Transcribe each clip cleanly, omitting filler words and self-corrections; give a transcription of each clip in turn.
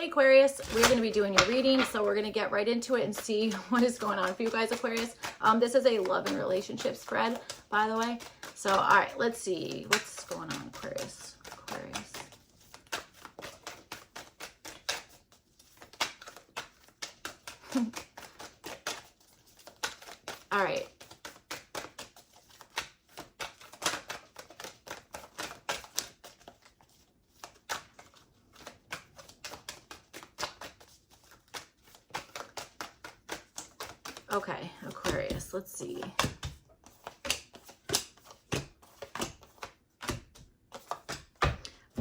Hey Aquarius, we're going to be doing your reading, so we're going to get right into it and see what is going on for you guys, Aquarius. This is a love and relationship spread, by the way. So, all right, let's see what's going on, Aquarius. All right. Okay, Aquarius, let's see.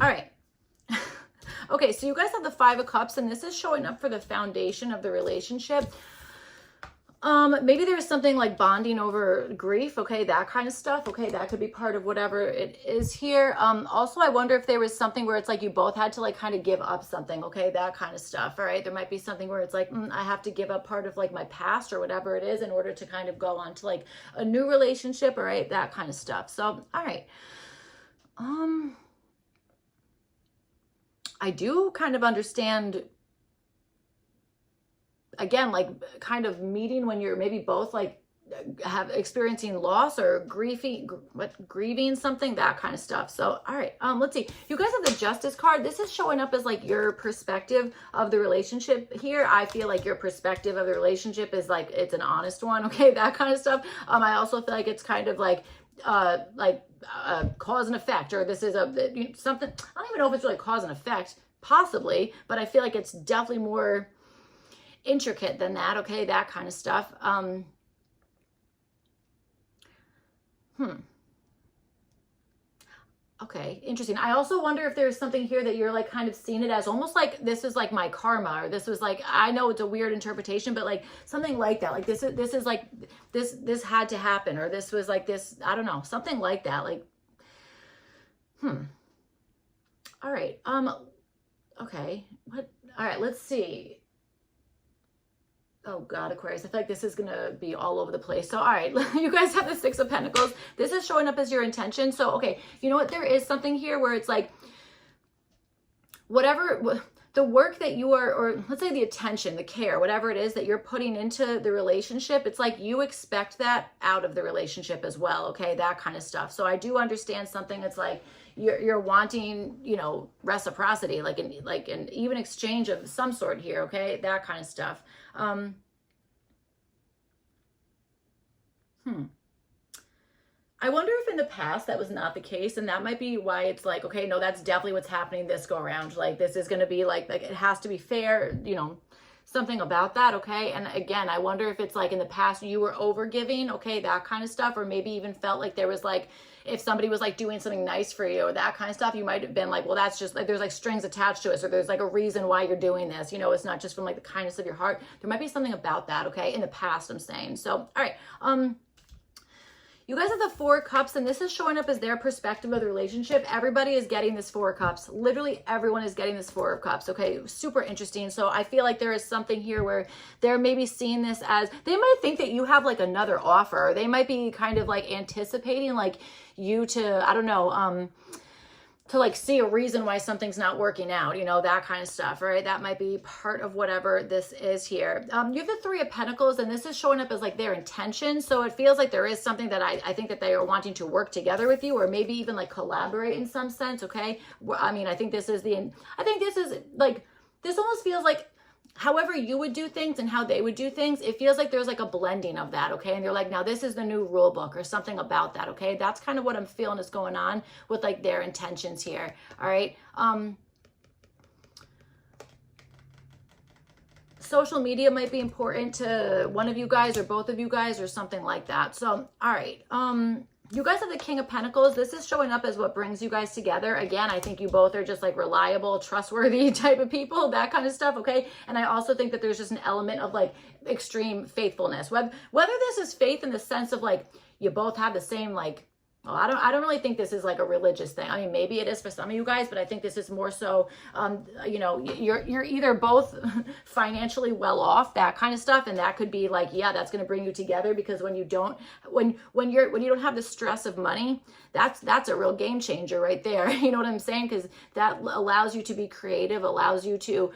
All right. Okay, so you guys have the Five of Cups, and this is showing up for the foundation of the relationship. Maybe there's something like bonding over grief, okay, that kind of stuff, okay, that could be part of whatever it is here. Also, I wonder if there was something where it's like you both had to like kind of give up something, okay, that kind of stuff, all right? There might be something where it's like, I have to give up part of like my past or whatever it is in order to kind of go on to like a new relationship, all right, that kind of stuff. So, all right. I do kind of understand, again, like kind of meeting when you're maybe both like experiencing loss or grieving something, that kind of stuff. So, all right, let's see. You guys have the Justice card. This is showing up as like your perspective of the relationship here. I feel like your perspective of the relationship is like, it's an honest one, okay, that kind of stuff. I also feel like it's kind of like cause and effect, or this is something, I don't even know if it's really cause and effect, possibly, but I feel like it's definitely more intricate than that, okay, that kind of stuff. Okay, interesting. I also wonder if there's something here that you're like kind of seeing it as almost like this is like my karma, or this was like, I know it's a weird interpretation, but like something like that. Like this is like this had to happen, or this was like this, I don't know, something like that. Like, all right. Okay. What? All right, let's see. Oh God, Aquarius, I feel like this is going to be all over the place. So, all right, you guys have the Six of Pentacles. This is showing up as your intention. So, okay, you know what? There is something here where it's like, whatever, the work that you are, or let's say the attention, the care, whatever it is that you're putting into the relationship, it's like you expect that out of the relationship as well, okay? That kind of stuff. So I do understand something that's like, you're wanting, you know, reciprocity, like an even exchange of some sort here, okay? That kind of stuff. I wonder if in the past that was not the case, and that might be why it's like, okay, no, that's definitely what's happening this go around. Like this is going to be like it has to be fair, you know, something about that, okay? And again, I wonder if it's like in the past you were over giving, okay, that kind of stuff, or maybe even felt like there was like, if somebody was like doing something nice for you or that kind of stuff, you might have been like, well, that's just like, there's like strings attached to it. So there's like a reason why you're doing this. You know, it's not just from like the kindness of your heart. There might be something about that, okay? In the past, I'm saying. So, all right. You guys have the Four of Cups, and this is showing up as their perspective of the relationship. Everybody is getting this Four of Cups. Literally everyone is getting this Four of Cups, okay? Super interesting. So I feel like there is something here where they're maybe seeing this as, they might think that you have like another offer. They might be kind of like anticipating like you to, I don't know, to like see a reason why something's not working out, you know, that kind of stuff, right? That might be part of whatever this is here. You have the Three of Pentacles, and this is showing up as like their intention. So it feels like there is something that I think that they are wanting to work together with you, or maybe even like collaborate in some sense, okay? I mean, I think this is like, this almost feels like however you would do things and how they would do things, it feels like there's like a blending of that, okay? And they're like, now this is the new rule book or something about that, okay? That's kind of what I'm feeling is going on with like their intentions here, all right? Social media might be important to one of you guys or both of you guys or something like that. So, all right. You guys have the King of Pentacles. This is showing up as what brings you guys together. Again, I think you both are just like reliable, trustworthy type of people, that kind of stuff, okay? And I also think that there's just an element of like extreme faithfulness. Whether this is faith in the sense of like you both have the same like Well, I don't really think this is like a religious thing. I mean, maybe it is for some of you guys, but I think this is more so, you know, you're either both financially well off, that kind of stuff, and that could be like, yeah, that's going to bring you together, because when you don't, when you don't have the stress of money, that's a real game changer right there. You know what I'm saying? Because that allows you to be creative, allows you to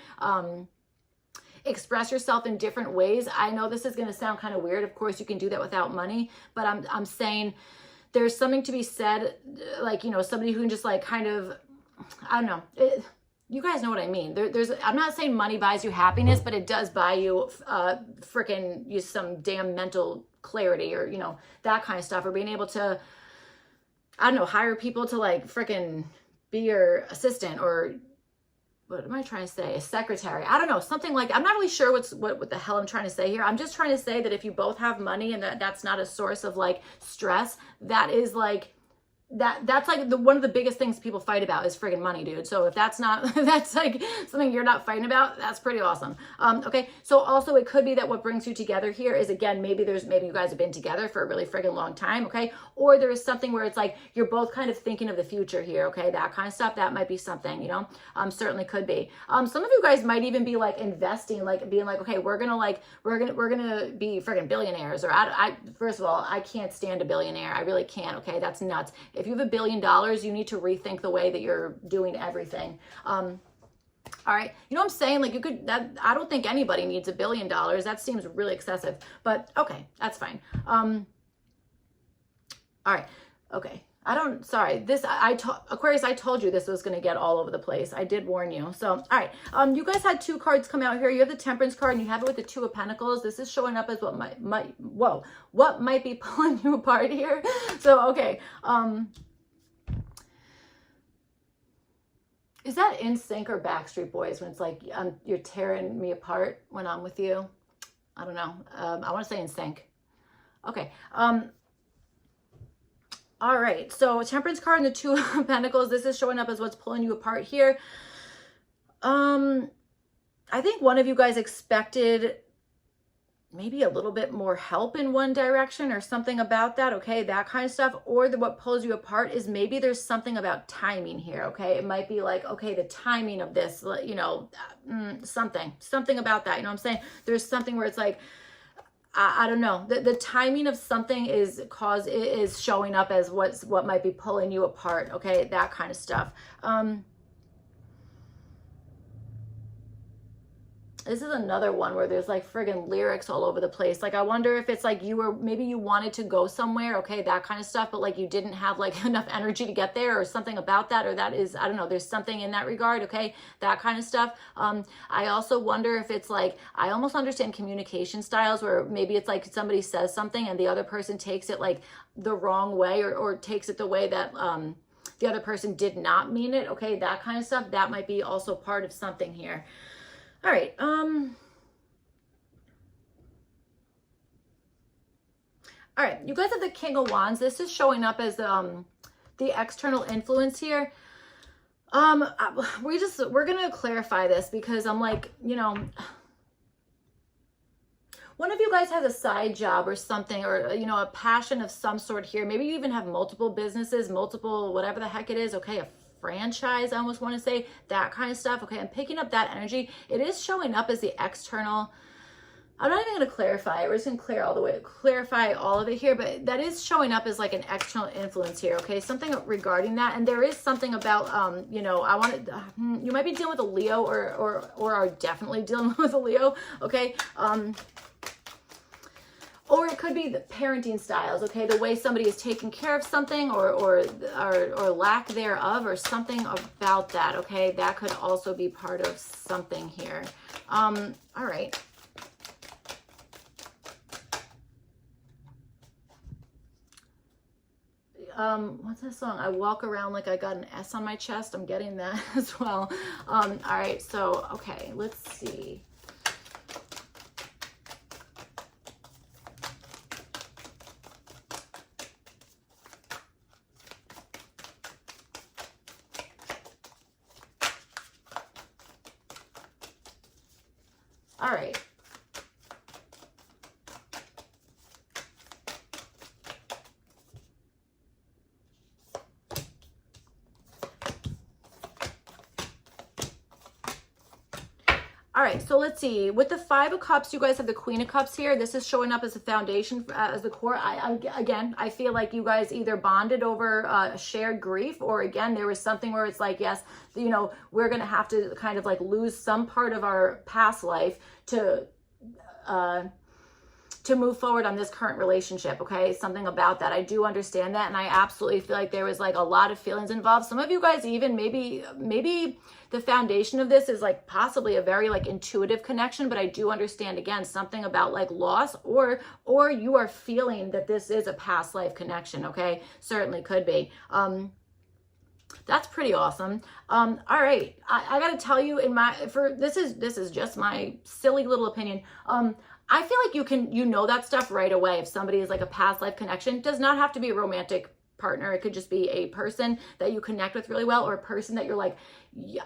express yourself in different ways. I know this is going to sound kind of weird. Of course, you can do that without money, but I'm saying there's something to be said, like, you know, somebody who can just like kind of, I don't know. You guys know what I mean. I'm not saying money buys you happiness, but it does buy you freaking some damn mental clarity, or, you know, that kind of stuff, or being able to, I don't know, hire people to like freaking be your assistant, or what am I trying to say? A secretary. I don't know, something like, I'm not really sure what the hell I'm trying to say here. I'm just trying to say that if you both have money and that's not a source of like stress, that is like, that's like one of the biggest things people fight about is friggin' money, dude. So if that's not, that's like something you're not fighting about, that's pretty awesome. Okay. So also it could be that what brings you together here is, again, maybe you guys have been together for a really friggin' long time. Okay. Or there is something where it's like, you're both kind of thinking of the future here. Okay. That kind of stuff, that might be something, you know, certainly could be. Some of you guys might even be like investing, like being like, okay, we're going to be friggin' billionaires, or first of all, I can't stand a billionaire. I really can't. Okay. That's nuts. If you have $1 billion, you need to rethink the way that you're doing everything. All right. You know what I'm saying? Like, I don't think anybody needs $1 billion. That seems really excessive, but okay, that's fine. All right. Okay. Aquarius, I told you this was going to get all over the place. I did warn you. So, all right. You guys had 2 cards come out here. You have the Temperance card and you have it with the 2 of Pentacles. This is showing up as what might be pulling you apart here. So, okay. Is that NSYNC or Backstreet Boys when it's like, you're tearing me apart when I'm with you? I don't know. I want to say NSYNC. Okay. All right, so Temperance card and the 2 of Pentacles. This is showing up as what's pulling you apart here. I think one of you guys expected maybe a little bit more help in one direction or something about that, okay, that kind of stuff. Or what pulls you apart is maybe there's something about timing here, okay? It might be like, okay, the timing of this, you know, something about that, you know what I'm saying? There's something where it's like, I don't know. The timing of something is showing up as what might be pulling you apart. Okay, that kind of stuff. This is another one where there's like friggin' lyrics all over the place. Like, I wonder if it's like maybe you wanted to go somewhere, okay, that kind of stuff, but like you didn't have like enough energy to get there, or something about that, or that is, I don't know, there's something in that regard, okay, that kind of stuff. I also wonder if it's like, I almost understand communication styles where maybe it's like somebody says something and the other person takes it like the wrong way, or takes it the way that the other person did not mean it, okay, that kind of stuff. That might be also part of something here. All right. All right. You guys have the King of Wands. This is showing up as the external influence here. We're going to clarify this because I'm like, you know, one of you guys has a side job or something, or, you know, a passion of some sort here. Maybe you even have multiple businesses, multiple, whatever the heck it is. Okay. A franchise, I almost want to say, that kind of stuff. Okay, I'm picking up that energy. It is showing up as the external. I'm not even going to clarify it. We're just going to clarify all of it here, but that is showing up as like an external influence here. Okay, something regarding that. And there is something about, you know, you might be dealing with a Leo, or are definitely dealing with a Leo. Okay. Or it could be the parenting styles, okay? The way somebody is taking care of something, or lack thereof, or something about that, okay? That could also be part of something here. All right. What's that song? I walk around like I got an S on my chest. I'm getting that as well. All right, so, okay, let's see. All right. All right, so let's see. With the Five of Cups, you guys have the Queen of Cups here. This is showing up as a foundation, as the core. Again, I feel like you guys either bonded over shared grief, or again, there was something where it's like, yes, you know, we're going to have to kind of like lose some part of our past life to move forward on this current relationship, okay? Something about that. I do understand that, and I absolutely feel like there was like a lot of feelings involved. Some of you guys even maybe the foundation of this is like possibly a very like intuitive connection, but I do understand, again, something about like loss, or you are feeling that this is a past life connection, okay? Certainly could be. That's pretty awesome. All right, I gotta tell you, this is just my silly little opinion. I feel like you know that stuff right away. If somebody is like a past life connection, it does not have to be a romantic partner. It could just be a person that you connect with really well, or a person that you're like,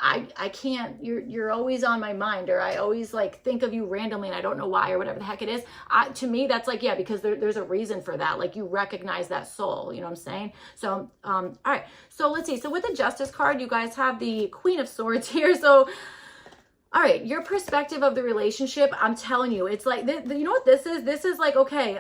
I can't, you're always on my mind, or I always like think of you randomly and I don't know why, or whatever the heck it is. To me, that's like, yeah, because there's a reason for that. Like you recognize that soul, you know what I'm saying? So, all right, so let's see. So with the Justice card, you guys have the Queen of Swords here. So, all right, your perspective of the relationship, I'm telling you, it's like, you know what this is? This is like, okay,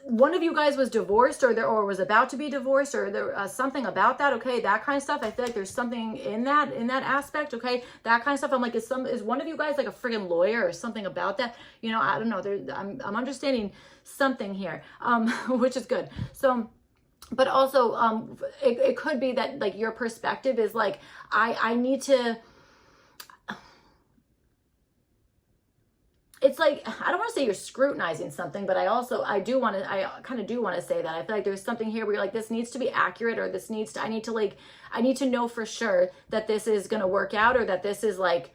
one of you guys was divorced, or was about to be divorced, or there something about that, okay? That kind of stuff. I feel like there's something in that aspect, okay? That kind of stuff. I'm like, is one of you guys like a friggin' lawyer or something about that? You know, I don't know. I'm understanding something here, which is good. So, but also, it could be that like your perspective is like, I need to, it's like, I don't want to say you're scrutinizing something, but I kind of do want to say that. I feel like there's something here where you're like, this needs to be accurate, or this needs to, I need to know for sure that this is going to work out, or that this is like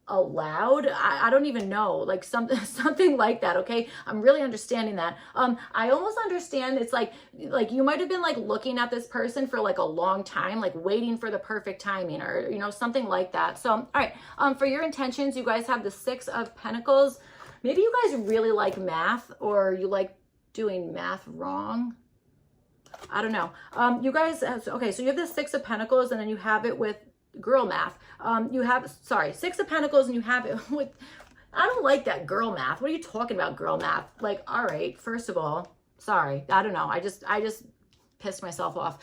allowed. I don't even know, like something like that, okay? I'm really understanding that. I almost understand it's like you might have been like looking at this person for like a long time, like waiting for the perfect timing, or you know, something like that. So all right, for your intentions, you guys have the Six of Pentacles. Maybe you guys really like math, or you like doing math wrong. I don't know. You guys, okay, so you have the Six of Pentacles, and then you have it with girl math. You have, sorry, Six of Pentacles, and you have it with, I don't like that girl math. What are you talking about, girl math? Like, all right, first of all, sorry, I don't know. I just pissed myself off.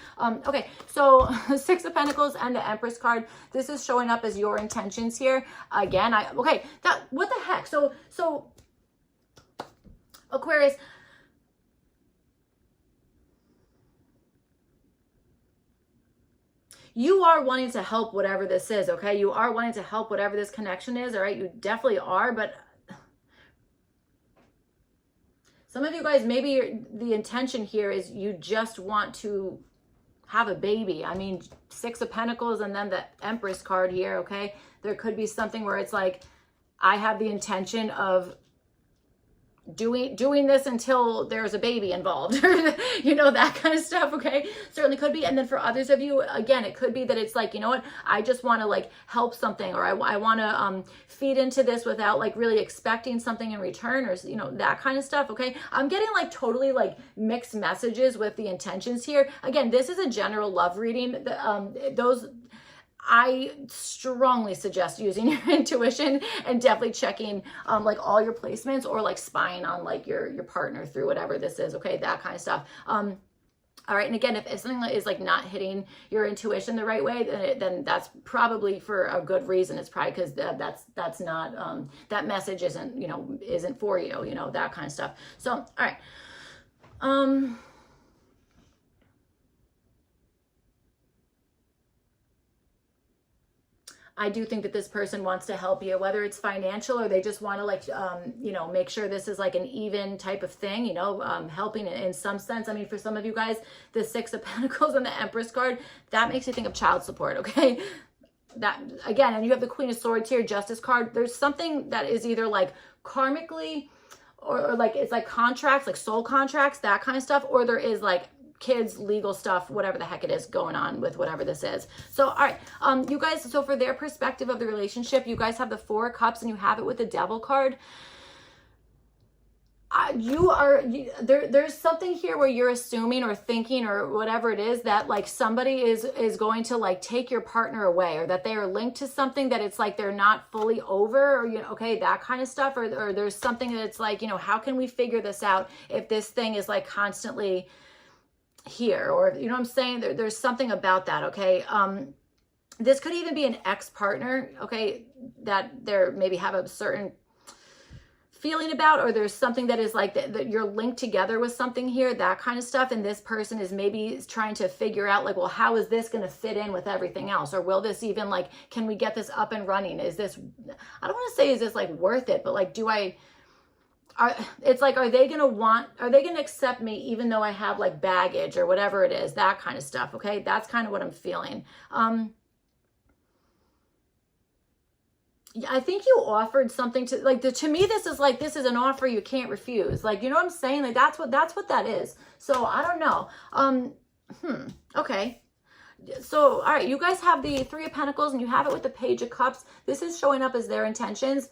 Okay, so Six of Pentacles and the Empress card, this is showing up as your intentions here. Again, what the heck? So Aquarius, you are wanting to help whatever this is, okay? You are wanting to help whatever this connection is, all right? You definitely are, but some of you guys, maybe the intention here is you just want to have a baby. I mean, Six of Pentacles and then the Empress card here, okay? There could be something where it's like, I have the intention of doing this until there's a baby involved, you know, that kind of stuff, okay? Certainly could be. And then for others of you, again, it could be that it's like, you know what, I just want to like help something, or I want to feed into this without like really expecting something in return, or you know, that kind of stuff, okay? I'm getting like totally like mixed messages with the intentions here. Again, this is a general love reading. I strongly suggest using your intuition and definitely checking like all your placements, or like spying on like your partner through whatever this is, okay? That kind of stuff. All right, and again, if something is like not hitting your intuition the right way, then that's probably for a good reason. It's probably because that's not that message isn't for you, you know, that kind of stuff. So all right. I do think that this person wants to help you, whether it's financial, or they just want to like, you know, make sure this is like an even type of thing, you know, helping in some sense. I mean, for some of you guys, the Six of Pentacles and the Empress card, that makes you think of child support, okay? That, again, and you have the Queen of Swords here, Justice card. There's something that is either like karmically, or like it's like contracts, like soul contracts, that kind of stuff, or there is like kids, legal stuff, whatever the heck it is going on with whatever this is. So, all right, you guys, so for their perspective of the relationship, you guys have the Four of Cups, and you have it with the Devil card. there's something here where you're assuming or thinking or whatever it is that like somebody is going to like take your partner away, or that they are linked to something that it's like they're not fully over, or okay, that kind of stuff, or there's something that it's like, how can we figure this out if this thing is like constantly here, or what I'm saying? There's something about that, okay? This could even be an ex-partner, okay, that they're maybe have a certain feeling about, or there's something that is like that you're linked together with something here, that kind of stuff, and this person is maybe trying to figure out like, well, how is this going to fit in with everything else, or will this even like, can we get this up and running? Is this, I don't want to say is this like worth it, but like, it's like, are they going to accept me even though I have like baggage or whatever it is, that kind of stuff, okay? That's kind of what I'm feeling. I think you offered something to like, to me, this is an offer you can't refuse. Like, you know what I'm saying? Like, that's what that is. So I don't know. Okay. So, all right, you guys have the Three of Pentacles and you have it with the Page of Cups. This is showing up as their intentions.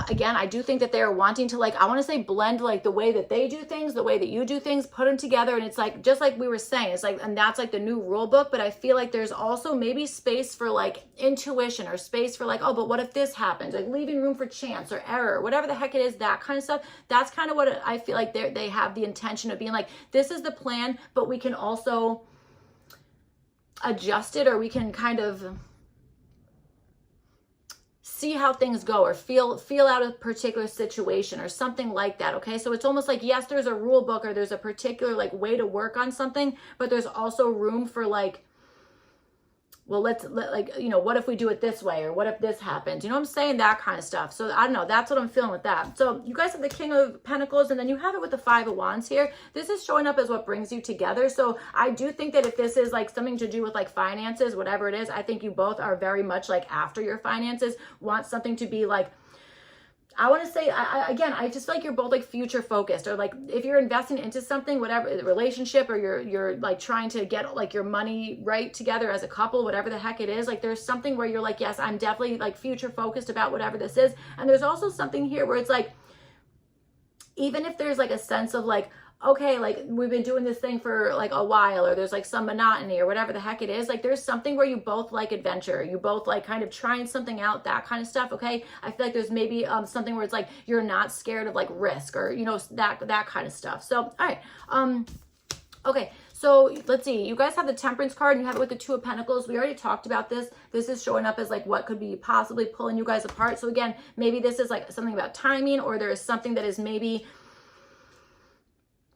Again, I do think that they're wanting to like, I want to say blend like the way that they do things, the way that you do things, put them together. And it's like, just like we were saying, it's like, and that's like the new rule book. But I feel like there's also maybe space for like intuition, or space for like, oh, but what if this happens? Like leaving room for chance or error, whatever the heck it is, that kind of stuff. That's kind of what I feel like they have the intention of being like, this is the plan, but we can also adjust it, or we can kind of see how things go, or feel out a particular situation or something like that, okay? So it's almost like, yes, there's a rule book, or there's a particular like way to work on something, but there's also room for like, well, what if we do it this way, or what if this happens? You know what I'm saying? That kind of stuff. So I don't know. That's what I'm feeling with that. So you guys have the King of Pentacles, and then you have it with the Five of Wands here. This is showing up as what brings you together. So I do think that if this is like something to do with like finances, whatever it is, I think you both are very much like after your finances, want something to be like, I want to say, again, I just feel like you're both like future focused, or like if you're investing into something, whatever relationship, or you're like trying to get like your money right together as a couple, whatever the heck it is, like there's something where you're like, yes, I'm definitely like future focused about whatever this is. And there's also something here where it's like, even if there's like a sense of like, okay, like we've been doing this thing for like a while, or there's like some monotony or whatever the heck it is, like there's something where you both like adventure, you both like kind of trying something out, that kind of stuff, okay? I feel like there's maybe something where it's like you're not scared of like risk, or that kind of stuff. So all right, okay, so let's see, you guys have the Temperance card and you have it with the Two of Pentacles. We already talked about this. This is showing up as like what could be possibly pulling you guys apart. So again, maybe this is like something about timing, or there is something that is maybe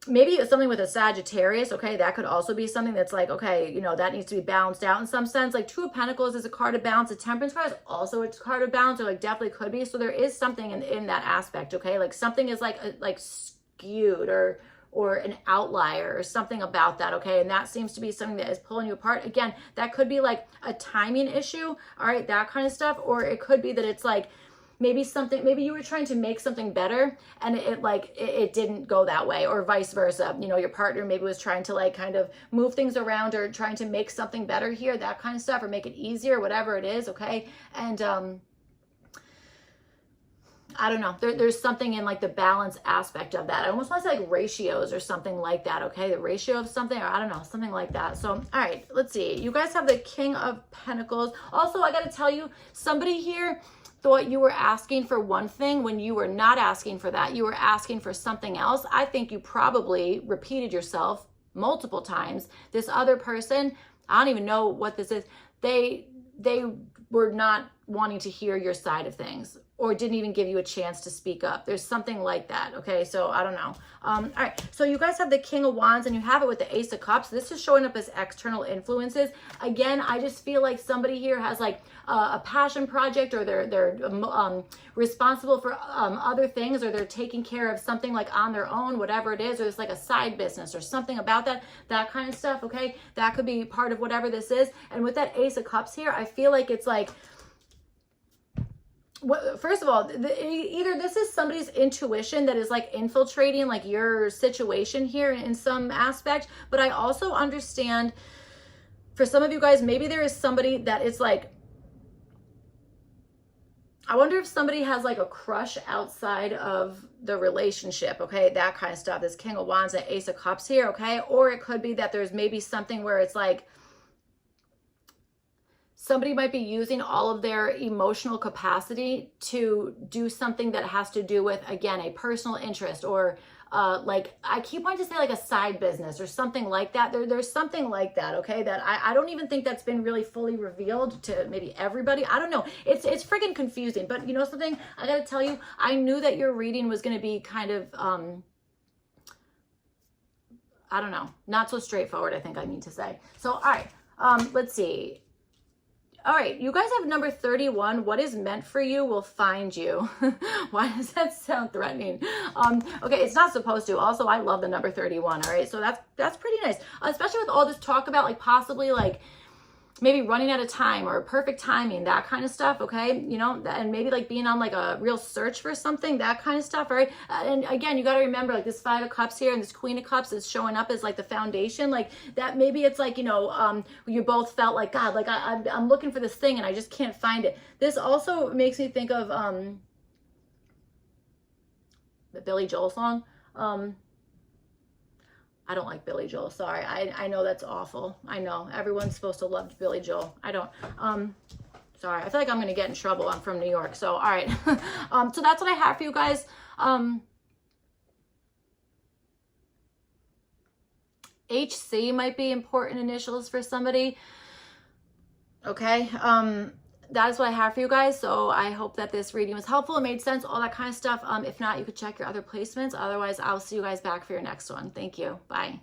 it's something with a Sagittarius, okay? That could also be something that's like, okay, that needs to be balanced out in some sense. Like Two of Pentacles is a card of balance. The Temperance card is also a card of balance, or like definitely could be. So there is something in that aspect, okay? Like something is like skewed or an outlier or something about that, okay? And that seems to be something that is pulling you apart. Again, that could be like a timing issue, all right? That kind of stuff. Or it could be that it's like, maybe you were trying to make something better and it didn't go that way, or vice versa. Your partner maybe was trying to like kind of move things around, or trying to make something better here, that kind of stuff, or make it easier, whatever it is, okay? And I don't know, there's something in like the balance aspect of that. I almost want to say like ratios or something like that, okay? The ratio of something, or I don't know, something like that. So, all right, let's see. You guys have the King of Pentacles. Also, I got to tell you, somebody here thought you were asking for one thing when you were not asking for that. You were asking for something else. I think you probably repeated yourself multiple times. This other person, I don't even know what this is. They were not wanting to hear your side of things, or didn't even give you a chance to speak up. There's something like that, okay? So I don't know. All right, so you guys have the King of Wands and you have it with the Ace of Cups. This is showing up as external influences. Again, I just feel like somebody here has like a passion project, or they're responsible for other things, or they're taking care of something like on their own, whatever it is, or it's like a side business or something about that kind of stuff, okay? That could be part of whatever this is. And with that Ace of Cups here, I feel like it's like, first of all, either this is somebody's intuition that is like infiltrating like your situation here in some aspect, but I also understand for some of you guys, maybe there is somebody that is like, I wonder if somebody has like a crush outside of the relationship, okay? That kind of stuff. This King of Wands and Ace of Cups here, okay? Or it could be that there's maybe something where it's like somebody might be using all of their emotional capacity to do something that has to do with, again, a personal interest, or like, I keep wanting to say like a side business or something like that. There's something like that, okay? That I don't even think that's been really fully revealed to maybe everybody. I don't know. It's friggin' confusing. But you know something? I gotta tell you, I knew that your reading was gonna be kind of, I don't know, not so straightforward, I think I need to say. So, all right, let's see. All right, you guys have number 31. What is meant for you will find you. Why does that sound threatening? Okay, it's not supposed to. Also, I love the number 31. All right, so that's pretty nice, especially with all this talk about like possibly like maybe running out of time or perfect timing, that kind of stuff, okay? You know, and maybe like being on like a real search for something, that kind of stuff, right? And again, you got to remember like this 5 of Cups here and this Queen of Cups is showing up as like the foundation, like that. Maybe it's like, you know, you both felt like, God, like I'm looking for this thing and I just can't find it. This also makes me think of the Billy Joel song. I don't like Billy Joel. Sorry. I know that's awful. I know everyone's supposed to love Billy Joel. I don't. Sorry. I feel like I'm going to get in trouble. I'm from New York. So, all right. So that's what I have for you guys. HC might be important initials for somebody. Okay. That is what I have for you guys. So I hope that this reading was helpful. It made sense, all that kind of stuff. If not, you could check your other placements. Otherwise, I'll see you guys back for your next one. Thank you. Bye.